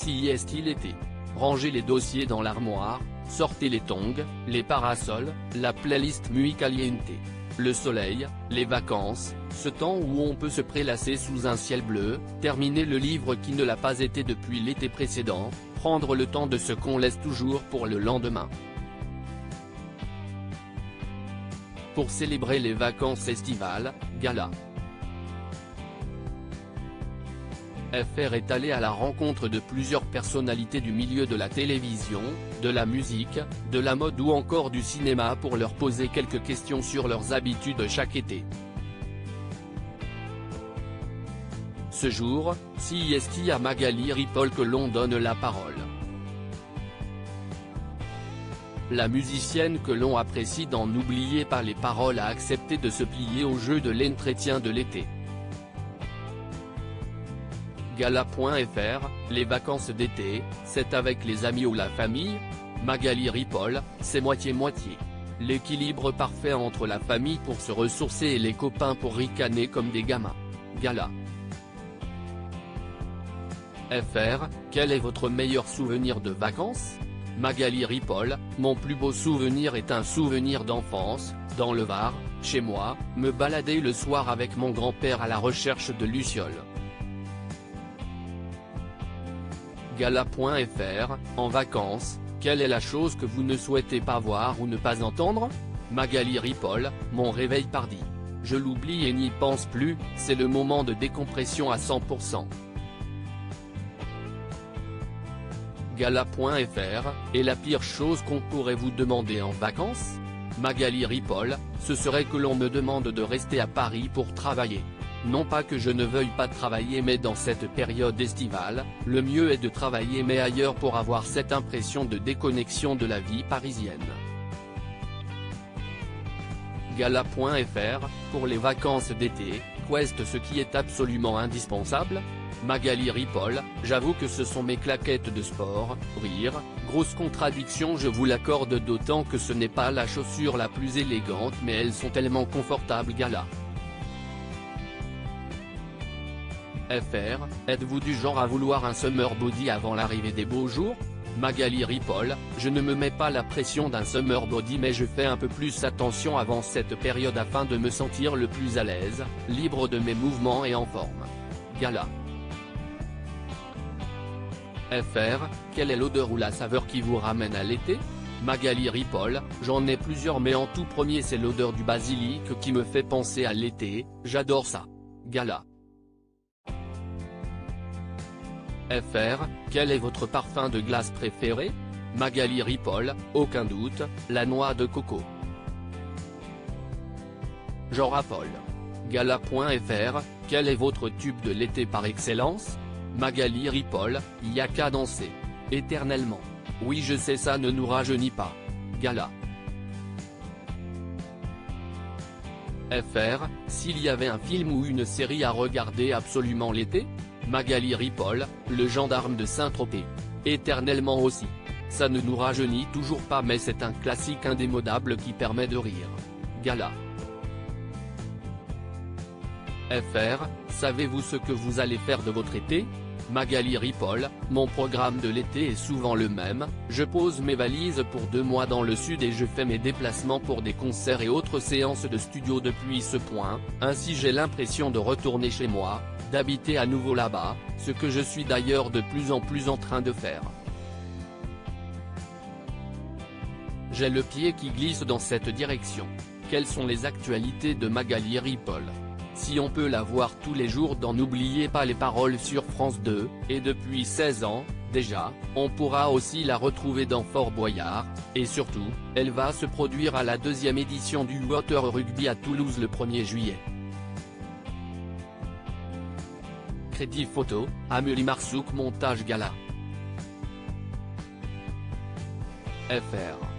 Si est-il été. Rangez les dossiers dans l'armoire, sortez les tongs, les parasols, la playlist Muy Caliente. Le soleil, les vacances, ce temps où on peut se prélasser sous un ciel bleu, terminer le livre qui ne l'a pas été depuis l'été précédent, prendre le temps de ce qu'on laisse toujours pour le lendemain. Pour célébrer les vacances estivales, gala. FR est allé à la rencontre de plusieurs personnalités du milieu de la télévision, de la musique, de la mode ou encore du cinéma pour leur poser quelques questions sur leurs habitudes chaque été. Ce jour, c'est à Magali Ripoll que l'on donne la parole. La musicienne que l'on apprécie dans N'oubliez pas les paroles a accepté de se plier au jeu de l'entretien de l'été. Gala.fr, les vacances d'été, c'est avec les amis ou la famille? Magali Ripoll, c'est moitié-moitié. L'équilibre parfait entre la famille pour se ressourcer et les copains pour ricaner comme des gamins. Gala. FR, quel est votre meilleur souvenir de vacances? Magali Ripoll, mon plus beau souvenir est un souvenir d'enfance, dans le Var, chez moi, me balader le soir avec mon grand-père à la recherche de lucioles. Gala.fr, en vacances, quelle est la chose que vous ne souhaitez pas voir ou ne pas entendre? Magali Ripoll, mon réveil pardi. Je l'oublie et n'y pense plus, c'est le moment de décompression à 100%. Gala.fr, et la pire chose qu'on pourrait vous demander en vacances? Magali Ripoll, ce serait que l'on me demande de rester à Paris pour travailler. Non pas que je ne veuille pas travailler mais dans cette période estivale, le mieux est de travailler mais ailleurs pour avoir cette impression de déconnexion de la vie parisienne. Gala.fr, pour les vacances d'été, qu'est ce qui est absolument indispensable? Magali Ripoll, j'avoue que ce sont mes claquettes de sport, rire, grosse contradiction je vous l'accorde d'autant que ce n'est pas la chaussure la plus élégante mais elles sont tellement confortables. Gala. FR, êtes-vous du genre à vouloir un summer body avant l'arrivée des beaux jours? Magali Ripoll, je ne me mets pas la pression d'un summer body mais je fais un peu plus attention avant cette période afin de me sentir le plus à l'aise, libre de mes mouvements et en forme. Gala. FR, quelle est l'odeur ou la saveur qui vous ramène à l'été? Magali Ripoll, j'en ai plusieurs mais en tout premier c'est l'odeur du basilic qui me fait penser à l'été, j'adore ça. Gala. FR, quel est votre parfum de glace préféré? Magali Ripoll, aucun doute, la noix de coco. J'en raffole. Gala.fr, quel est votre tube de l'été par excellence? Magali Ripoll, y a qu'à danser. Éternellement. Oui je sais ça ne nous rajeunit pas. Gala. FR, s'il y avait un film ou une série à regarder absolument l'été? Magali Ripoll, le gendarme de Saint-Tropez. Éternellement aussi. Ça ne nous rajeunit toujours pas mais c'est un classique indémodable qui permet de rire. Gala. FR, savez-vous ce que vous allez faire de votre été? Magali Ripoll, mon programme de l'été est souvent le même, je pose mes valises pour 2 mois dans le sud et je fais mes déplacements pour des concerts et autres séances de studio depuis ce point, ainsi j'ai l'impression de retourner chez moi, d'habiter à nouveau là-bas, ce que je suis d'ailleurs de plus en plus en train de faire. J'ai le pied qui glisse dans cette direction. Quelles sont les actualités de Magali Ripoll? Si on peut la voir tous les jours dans N'oubliez pas les paroles sur France 2, et depuis 16 ans, déjà, on pourra aussi la retrouver dans Fort Boyard, et surtout, elle va se produire à la 2e édition du Water Rugby à Toulouse le 1er juillet. Crédit photo, Amélie Marsouk montage Gala. FR.